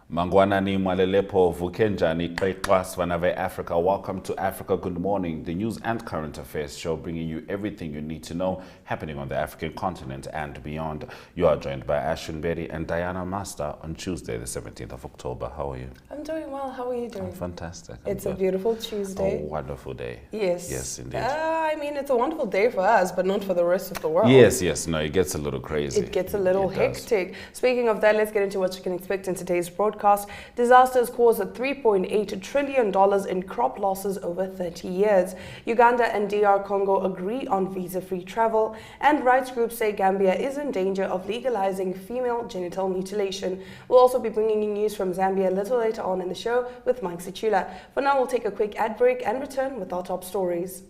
Mangwanani Mwalelepo Vukenjani Vanave Africa. Welcome to Africa Good Morning, the news and current affairs show bringing you everything you need to know happening on the African continent and beyond. You are joined by Ashwin Bedi and Diana Master on Tuesday, the 17th of October. How are you? I'm doing well. How are you doing? I'm fantastic. It's a beautiful Tuesday. A wonderful day. Yes. Yes, indeed. I mean, it's a wonderful day for us, but not for the rest of the world. Yes. No, it gets a little crazy. It gets a little hectic. Speaking of that, let's get into what you can expect in today's broadcast. Disasters caused $3.8 trillion in crop losses over 30 years. Uganda and DR Congo agree on visa-free travel. And rights groups say Gambia is in danger of legalizing female genital mutilation. We'll also be bringing you news from Zambia a little later on in the show with Mike Sichula. For now, we'll take a quick ad break and return with our top stories.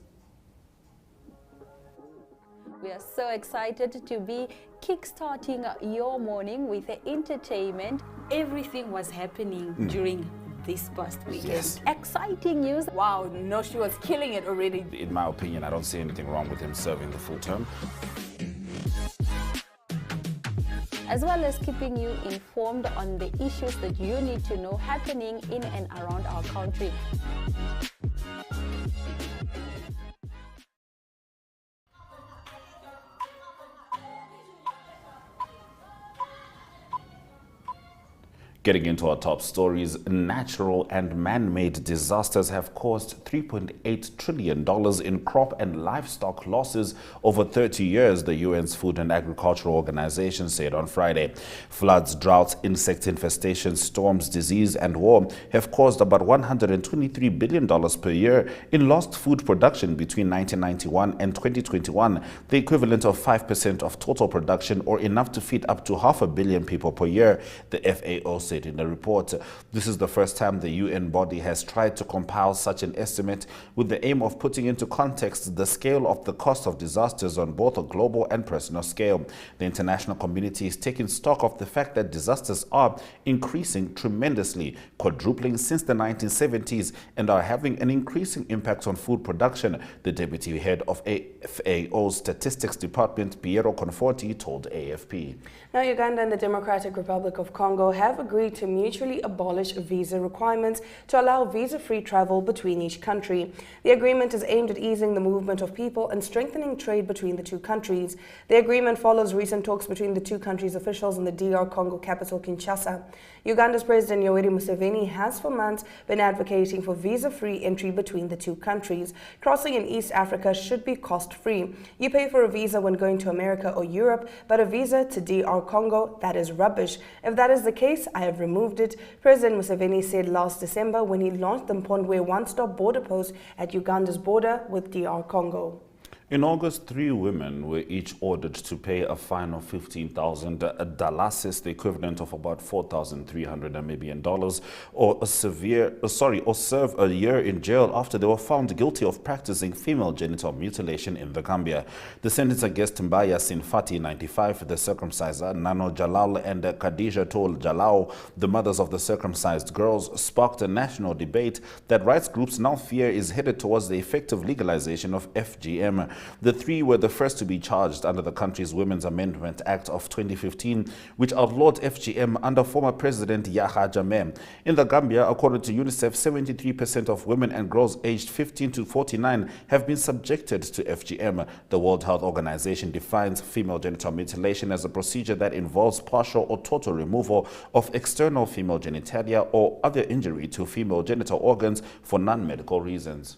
We are so excited to be kickstarting your morning with entertainment. Everything was happening during this past weekend. Yes. Exciting news. Wow, no, she was killing it already. In my opinion, I don't see anything wrong with him serving the full term. As well as keeping you informed on the issues that you need to know happening in and around our country. Getting into our top stories, natural and man-made disasters have caused $3.8 trillion in crop and livestock losses over 30 years, the UN's Food and Agricultural Organization said on Friday. Floods, droughts, insect infestations, storms, disease and war have caused about $123 billion per year in lost food production between 1991 and 2021, the equivalent of 5% of total production or enough to feed up to 500 million people per year, the FAO said in the report. This is the first time the UN body has tried to compile such an estimate with the aim of putting into context the scale of the cost of disasters on both a global and personal scale. The international community is taking stock of the fact that disasters are increasing tremendously, quadrupling since the 1970s, and are having an increasing impact on food production, the deputy head of FAO's statistics department, Piero Conforti, told AFP. Now, Uganda and the Democratic Republic of Congo have agreed to mutually abolish visa requirements to allow visa-free travel between each country. The agreement is aimed at easing the movement of people and strengthening trade between the two countries. The agreement follows recent talks between the two countries' officials in the DR Congo capital, Kinshasa. Uganda's President Yoweri Museveni has for months been advocating for visa-free entry between the two countries. Crossing in East Africa should be cost-free. You pay for a visa when going to America or Europe, but a visa to DR Congo, that is rubbish. If that is the case, I have removed it, President Museveni said last December when he launched the Mpondwe one-stop border post at Uganda's border with DR Congo. In August, 3 women were each ordered to pay a fine of $15,000, the equivalent of about $4,300 Namibian, or serve a year in jail after they were found guilty of practicing female genital mutilation in the Gambia. The sentence against Mbaya Sinfati, 95, the circumciser, Nano Jalal and Khadija Tol Jalal, the mothers of the circumcised girls, sparked a national debate that rights groups now fear is headed towards the effective legalization of FGM. The 3 were the first to be charged under the country's Women's Amendment Act of 2015, which outlawed FGM under former President Yahya Jammeh. In the Gambia, according to UNICEF, 73% of women and girls aged 15 to 49 have been subjected to FGM. The World Health Organization defines female genital mutilation as a procedure that involves partial or total removal of external female genitalia or other injury to female genital organs for non-medical reasons.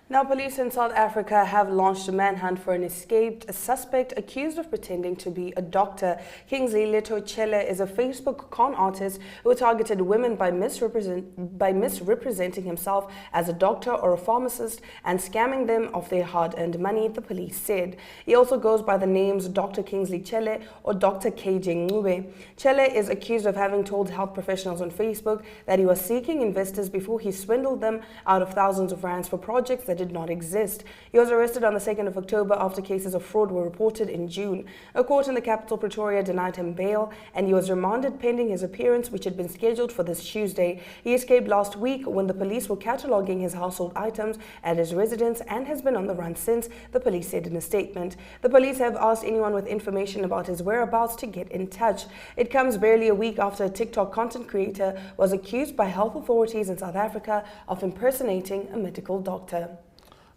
Now, police in South Africa have launched a manhunt for an escaped suspect accused of pretending to be a doctor. Kingsley Chele is a Facebook con artist who targeted women by misrepresenting himself as a doctor or a pharmacist and scamming them of their hard-earned money, the police said. He also goes by the names Dr. Kingsley Chele or Dr. KJ Ngube. Chele is accused of having told health professionals on Facebook that he was seeking investors before he swindled them out of thousands of rands for projects that did not exist. He was arrested on the 2nd of October after cases of fraud were reported in June. A court in the capital, Pretoria, denied him bail, and he was remanded pending his appearance, which had been scheduled for this Tuesday. He escaped last week when the police were cataloguing his household items at his residence and has been on the run since, the police said in a statement. The police have asked anyone with information about his whereabouts to get in touch. It comes barely a week after a TikTok content creator was accused by health authorities in South Africa of impersonating a medical doctor.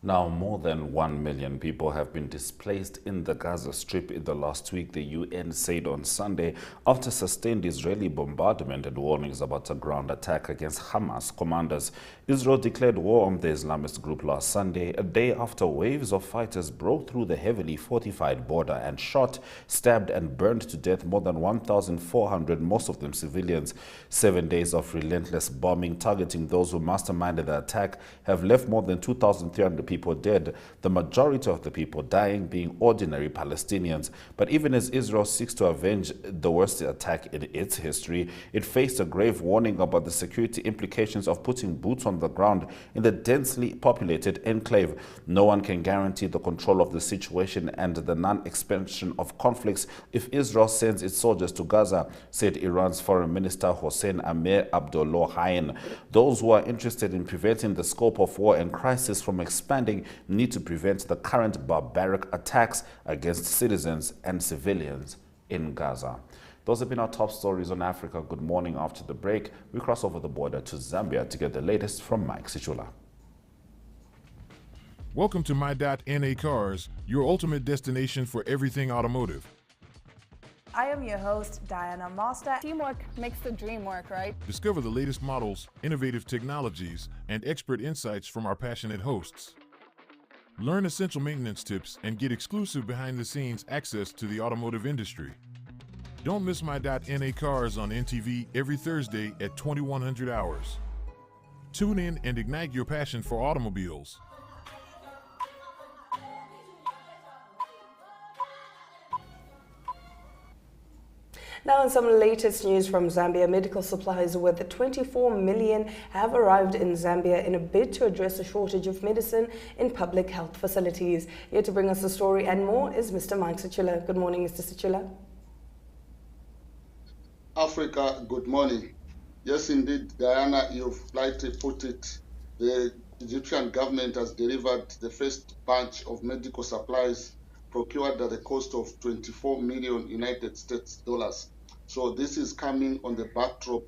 Now, more than 1 million people have been displaced in the Gaza Strip in the last week, the UN said on Sunday, after sustained Israeli bombardment and warnings about a ground attack against Hamas commanders. Israel declared war on the Islamist group last Sunday, a day after waves of fighters broke through the heavily fortified border and shot, stabbed and burned to death more than 1,400, most of them civilians. 7 days of relentless bombing targeting those who masterminded the attack have left more than 2,300 people dead, the majority of the people dying being ordinary Palestinians. But even as Israel seeks to avenge the worst attack in its history, it faced a grave warning about the security implications of putting boots on the ground in the densely populated enclave. No one can guarantee the control of the situation and the non-expansion of conflicts if Israel sends its soldiers to Gaza, said Iran's Foreign Minister Hossein Amir-Abdollahian. Those who are interested in preventing the scope of war and crisis from expanding need to prevent the current barbaric attacks against citizens and civilians in Gaza. Those have been our top stories on Africa. Good morning. After the break, we cross over the border to Zambia to get the latest from Mike Sichula. Welcome to My.NA Cars, your ultimate destination for everything automotive. I am your host, Diana Master. Teamwork makes the dream work, right? Discover the latest models, innovative technologies, and expert insights from our passionate hosts. Learn essential maintenance tips and get exclusive behind-the-scenes access to the automotive industry. Don't miss My.NA Cars on NTV every Thursday at 2100 hours. Tune in and ignite your passion for automobiles. Now, in some latest news from Zambia, medical supplies worth 24 million have arrived in Zambia in a bid to address the shortage of medicine in public health facilities. Here to bring us the story and more is Mr. Mike Sichula. Good morning, Mr. Sichula. Africa, good morning. Yes, indeed, Diana, you've rightly put it. The Egyptian government has delivered the first batch of medical supplies procured at the cost of 24 million United States dollars. So this is coming on the backdrop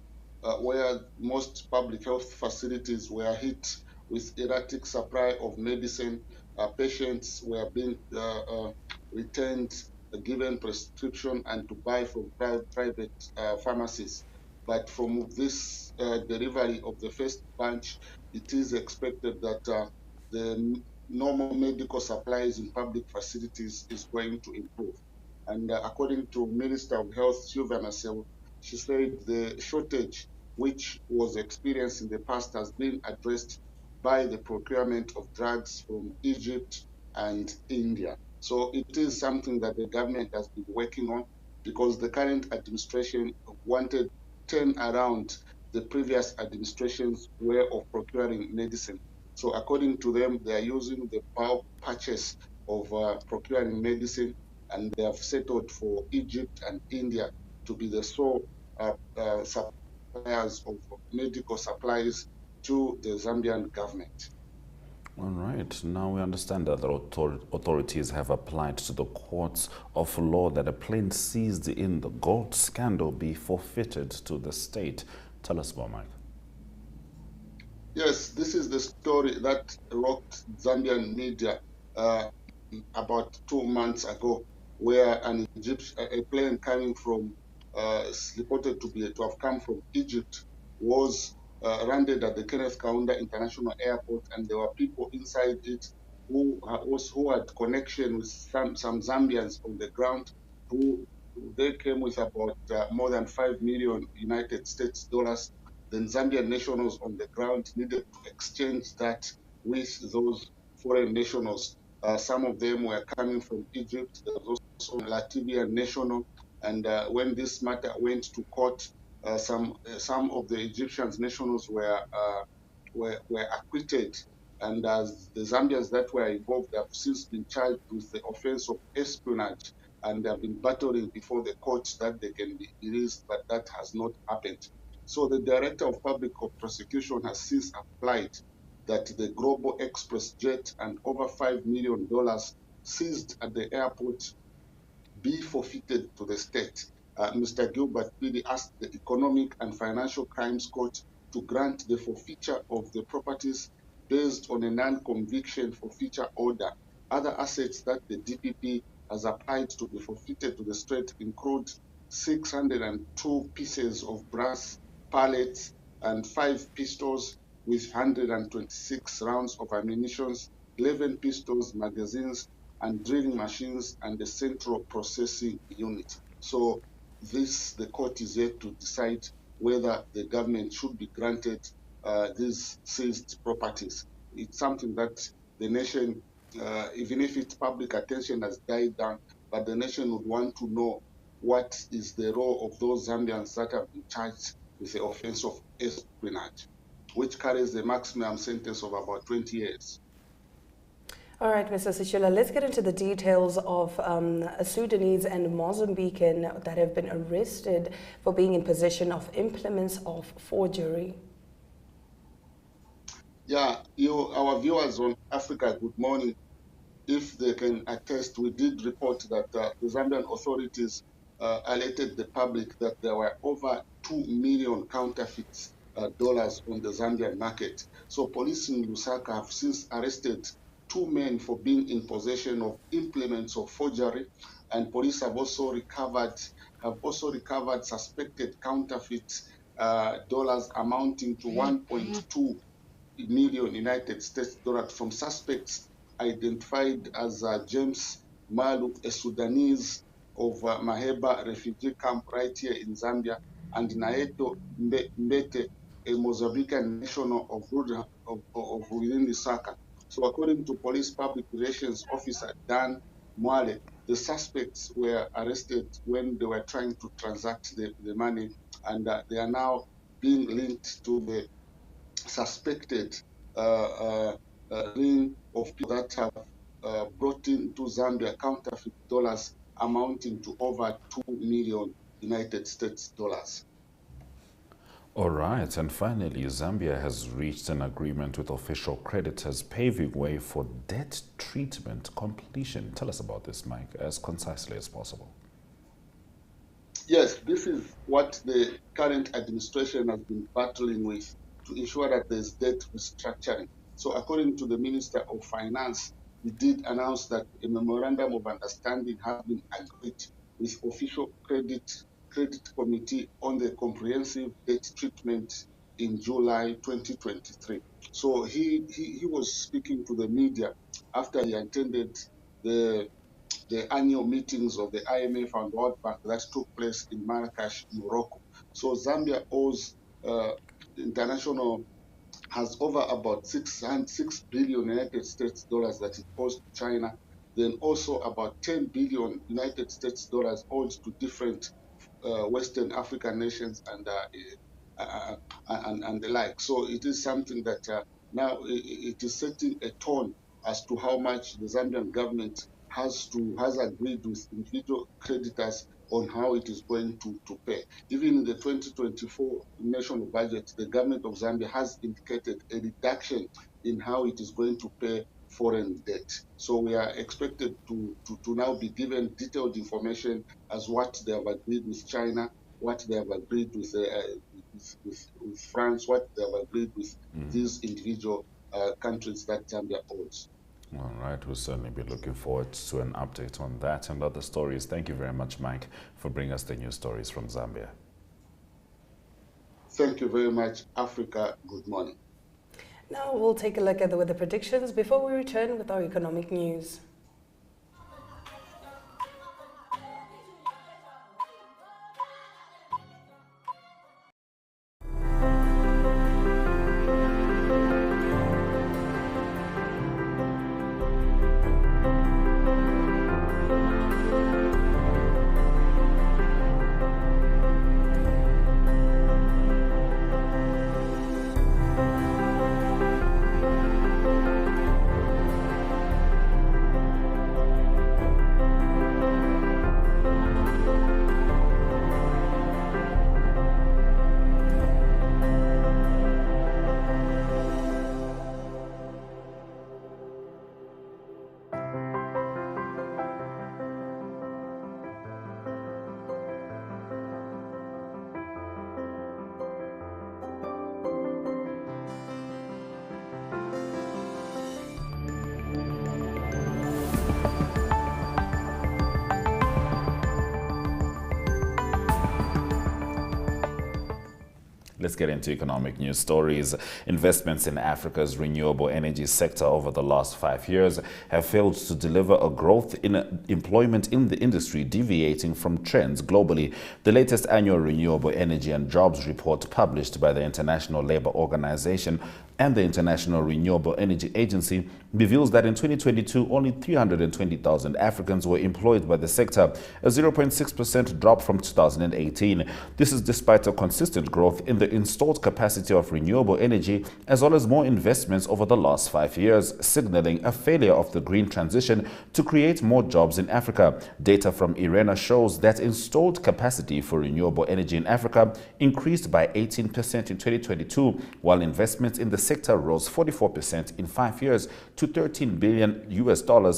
where most public health facilities were hit with erratic supply of medicine. Patients were being returned, given prescription and to buy from private pharmacies. But from this delivery of the first batch, it is expected that the normal medical supplies in public facilities is going to improve. And according to Minister of Health, Sylvia Masel, she said the shortage which was experienced in the past has been addressed by the procurement of drugs from Egypt and India. So it is something that the government has been working on because the current administration wanted to turn around the previous administration's way of procuring medicine. So according to them, they are using the bulk purchase of procuring medicine, and they have settled for Egypt and India to be the sole suppliers of medical supplies to the Zambian government. All right. Now we understand that the authorities have applied to the courts of law that a plane seized in the gold scandal be forfeited to the state. Tell us more, Mike. Yes, this is the story that rocked Zambian media about 2 months ago, where a plane coming from, reported to have come from Egypt, was landed at the Kenneth Kaunda International Airport, and there were people inside it who had connection with some Zambians on the ground, who they came with about more than 5 million United States dollars. Then Zambian nationals on the ground needed to exchange that with those foreign nationals. Some of them were coming from Egypt. There was also a Latvian national. And when this matter went to court, some of the Egyptian nationals were acquitted And as the Zambians that were involved have since been charged with the offense of espionage, and they have been battling before the courts that they can be released, but that has not happened. So the Director of Public Prosecution has since applied that the Global Express jet and over $5 million seized at the airport be forfeited to the state. Mr. Gilbert Pidi asked the Economic and Financial Crimes Court to grant the forfeiture of the properties based on a non-conviction forfeiture order. Other assets that the DPP has applied to be forfeited to the state include 602 pieces of brass pallets and 5 pistols with 126 rounds of ammunition, 11 pistols, magazines, and drilling machines and the central processing unit. So the court is yet to decide whether the government should be granted these seized properties. It's something that the nation, even if its public attention has died down, but the nation would want to know what is the role of those Zambians that have been charged with the offense of espionage, which carries a maximum sentence of about 20 years. All right, Mr. Sichula, let's get into the details of a Sudanese and Mozambican that have been arrested for being in possession of implements of forgery. Yeah, our viewers on Africa, good morning. If they can attest, we did report that the Zambian authorities alerted the public that there were over 2 million counterfeit dollars on the Zambian market. So police in Lusaka have since arrested 2 men for being in possession of implements of forgery, and police have also recovered suspected counterfeit dollars amounting to 1.2 million United States dollars from suspects identified as James Malu, a Sudanese of Maheba refugee camp right here in Zambia, and Naeto Mbete, a Mozambican national of within Lusaka. So according to police public relations officer Dan Mwale, the suspects were arrested when they were trying to transact the money, and they are now being linked to the suspected ring of people that have brought into Zambia counterfeit dollars amounting to over 2 million United States dollars. All right, and finally, Zambia has reached an agreement with official creditors paving way for debt treatment completion. Tell us about this, Mike, as concisely as possible. Yes, this is what the current administration has been battling with to ensure that there's debt restructuring. So according to the Minister of Finance, he did announce that a memorandum of understanding has been agreed with official credit committee on the comprehensive debt treatment in July 2023. So he was speaking to the media after he attended the annual meetings of the IMF and World Bank that took place in Marrakesh, Morocco. So Zambia owes has over about 6 billion United States dollars that it owes to China, then also about 10 billion United States dollars owed to different Western African nations and the like. So it is something that now it is setting a tone as to how much the Zambian government has agreed with individual creditors on how it is going to pay. Even in the 2024 national budget, the government of Zambia has indicated a reduction in how it is going to pay foreign debt. So we are expected to now be given detailed information as what they have agreed with China, what they have agreed with France, what they have agreed with these individual countries that Zambia owns. All right, we'll certainly be looking forward to an update on that and other stories. Thank you very much, Mike, for bringing us the news stories from Zambia. Thank you very much, Africa. Good morning. Now we'll take a look at the weather predictions before we return with our economic news. Let's get into economic news stories. Investments in Africa's renewable energy sector over the last 5 years have failed to deliver a growth in employment in the industry, deviating from trends globally. The latest annual Renewable Energy and Jobs report published by the International Labour Organization and the International Renewable Energy Agency reveals that in 2022, only 320,000 Africans were employed by the sector, a 0.6% drop from 2018. This is despite a consistent growth in the installed capacity of renewable energy, as well as more investments over the last 5 years, signaling a failure of the green transition to create more jobs in Africa. Data from IRENA shows that installed capacity for renewable energy in Africa increased by 18% in 2022, while investments in the sector rose 44% in 5 years to $13 billion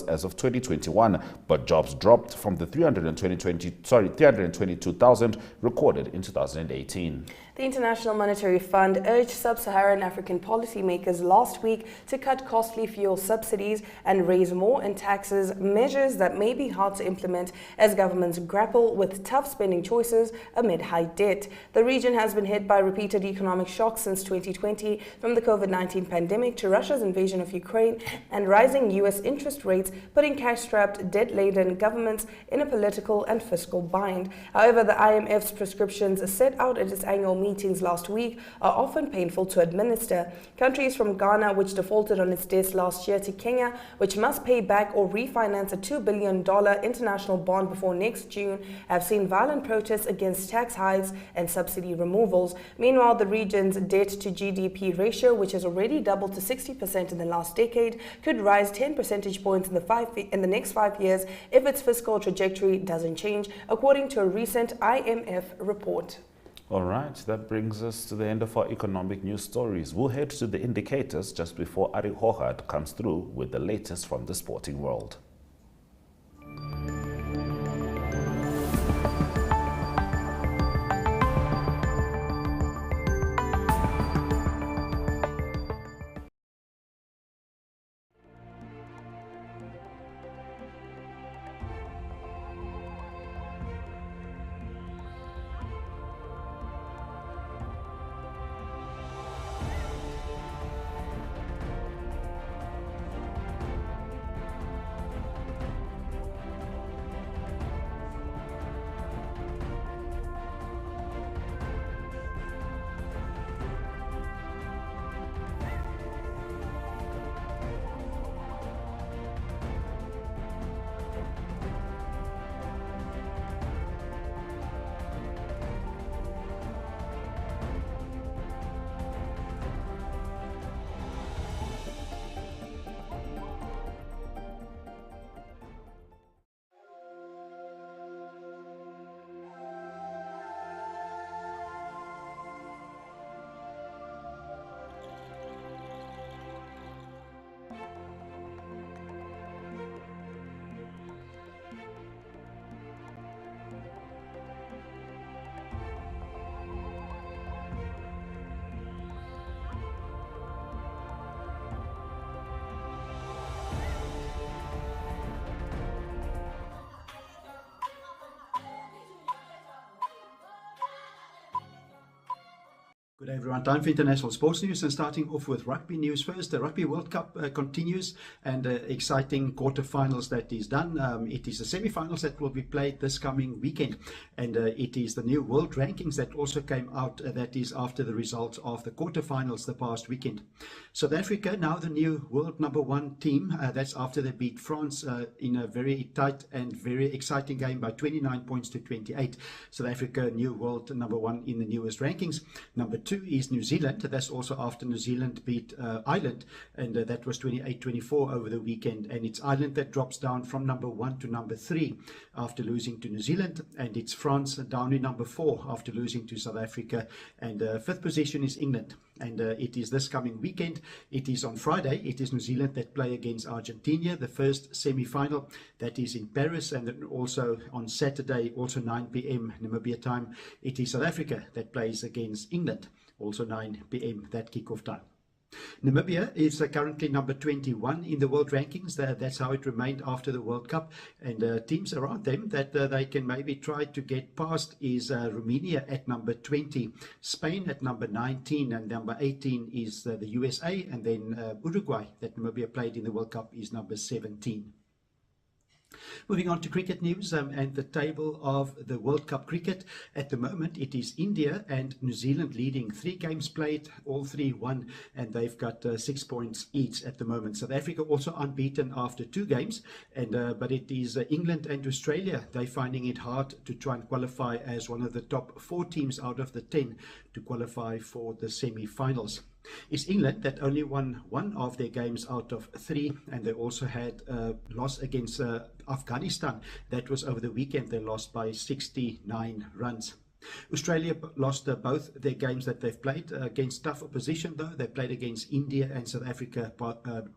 as of 2021, but jobs dropped from the 322,000 recorded in 2018. The International Monetary Fund urged sub-Saharan African policymakers last week to cut costly fuel subsidies and raise more in taxes, measures that may be hard to implement as governments grapple with tough spending choices amid high debt. The region has been hit by repeated economic shocks since 2020, from the COVID-19 pandemic to Russia's invasion of Ukraine and rising U.S. interest rates, putting cash-strapped, debt-laden governments in a political and fiscal bind. However, the IMF's prescriptions set out at its annual meetings last week are often painful to administer. Countries from Ghana, which defaulted on its debts last year, to Kenya, which must pay back or refinance a $2 billion international bond before next June, have seen violent protests against tax hikes and subsidy removals. Meanwhile, the region's debt to GDP ratio, which has already doubled to 60% in the last decade, could rise 10 percentage points in the next 5 years if its fiscal trajectory doesn't change, according to a recent IMF report. All right, that brings us to the end of our economic news stories. We'll head to the indicators just before Ari Hohad comes through with the latest from the sporting world. Good day everyone, time for international sports news, and starting off with rugby news first. The Rugby World Cup continues, and exciting quarterfinals that is done. It is the semi-finals that will be played this coming weekend, and it is the new world rankings that also came out, that is after the results of the quarterfinals the past weekend. South Africa now the new world #1 team, that's after they beat France in a very tight and very exciting game by 29 points to 28. South Africa new world #1 in the newest rankings. Number 2 is New Zealand. That's also after New Zealand beat Ireland, and that was 28-24 over the weekend. And it's Ireland that drops down from number 1 to number 3 after losing to New Zealand, and it's France down in number 4 after losing to South Africa. And 5th position is England, and it is this coming weekend. It is on Friday. It is New Zealand that play against Argentina, the first semi-final. That is in Paris, and then also on Saturday, also 9 p.m. Namibia time, it is South Africa that plays against England, also 9 p.m. that kickoff time. Namibia is currently number 21 in the world rankings. That's how it remained after the World Cup. And teams around them that they can maybe try to get past is Romania at number 20, Spain at number 19, and number 18 is the USA, and then Uruguay that Namibia played in the World Cup is number 17. Moving on to cricket news and the table of the World Cup cricket. At the moment, it is India and New Zealand leading. 3 games played, all 3 won, and they've got 6 points each at the moment. South Africa also unbeaten after 2 games, and but it is England and Australia. They're finding it hard to try and qualify as one of the top 4 teams out of the 10 to qualify for the semi-finals. It's England that only won 1 of their games out of 3, and they also had a loss against Afghanistan. That was over the weekend. They lost by 69 runs. Australia lost both their games that they've played against tough opposition, though. They played against India and South Africa,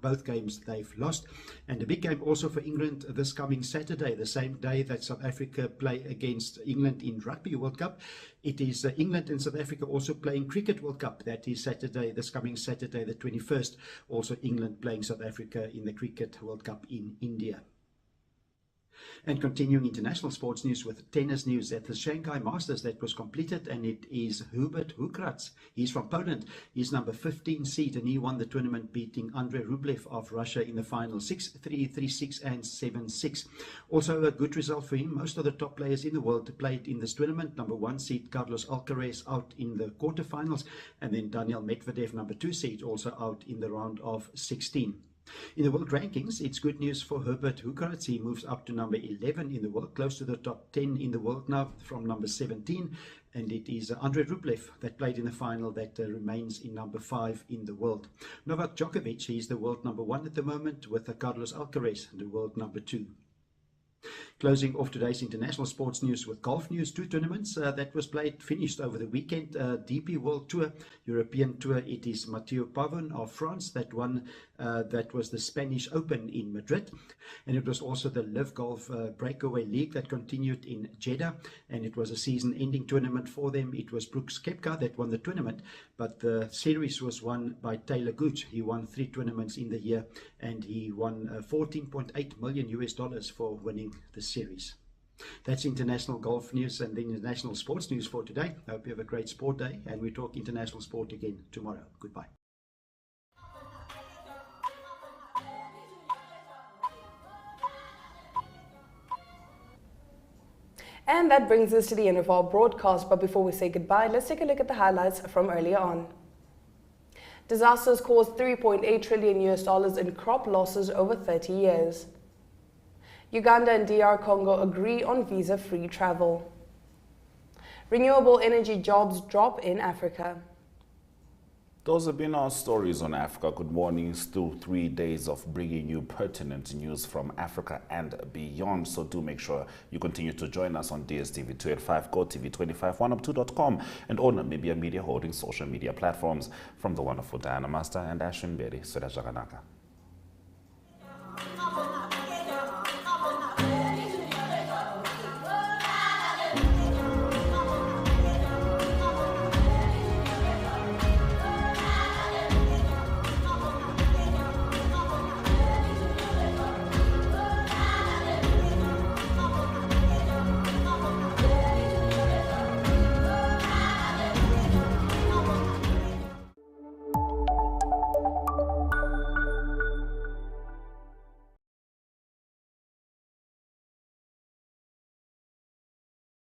both games they've lost. And a big game also for England this coming Saturday, the same day that South Africa play against England in Rugby World Cup. It is England and South Africa also playing Cricket World Cup. That is Saturday, this coming Saturday, the 21st. Also England playing South Africa in the Cricket World Cup in India. And continuing international sports news with tennis news at the Shanghai Masters that was completed, and it is Hubert Hurkacz. He's from Poland. He's number 15 seed, and he won the tournament, beating Andrei Rublev of Russia in the final 6-3, 3-6 and 7-6. Also a good result for him. Most of the top players in the world played in this tournament. Number 1 seed Carlos Alcaraz out in the quarterfinals, and then Daniil Medvedev, number 2 seed, also out in the round of 16. In the world rankings, it's good news for Hubert Hurkacz. He moves up to number 11 in the world, close to the top 10 in the world now from number 17. And it is Andrei Rublev that played in the final that remains in number 5 in the world. Novak Djokovic, he's the world number 1 at the moment, with Carlos Alcaraz, the world number 2. Closing off today's international sports news with golf news. 2 tournaments that was finished over the weekend. DP World Tour, European Tour. It is Mathieu Pavon of France that won. That was the Spanish Open in Madrid. And it was also the Live Golf Breakaway League that continued in Jeddah. And it was a season-ending tournament for them. It was Brooks Koepka that won the tournament. But the series was won by Taylor Gooch. He won 3 tournaments in the year. And he won $14.8 million for winning the series. That's international golf news and the international sports news for today. I hope you have a great sport day, and we talk international sport again tomorrow. Goodbye. And that brings us to the end of our broadcast. But before we say goodbye, let's take a look at the highlights from earlier on. Disasters caused $3.8 trillion in crop losses over 30 years. Uganda and DR Congo agree on visa-free travel. Renewable energy jobs drop in Africa. Those have been our stories on Africa Good Morning. Still 3 days of bringing you pertinent news from Africa and beyond. So do make sure you continue to join us on DSTV 285, GoTV 25, 1up2.com, and on Namibia Media Holdings social media platforms. From the wonderful Diana Master and Ashwin Berry, Soda Jaganaka.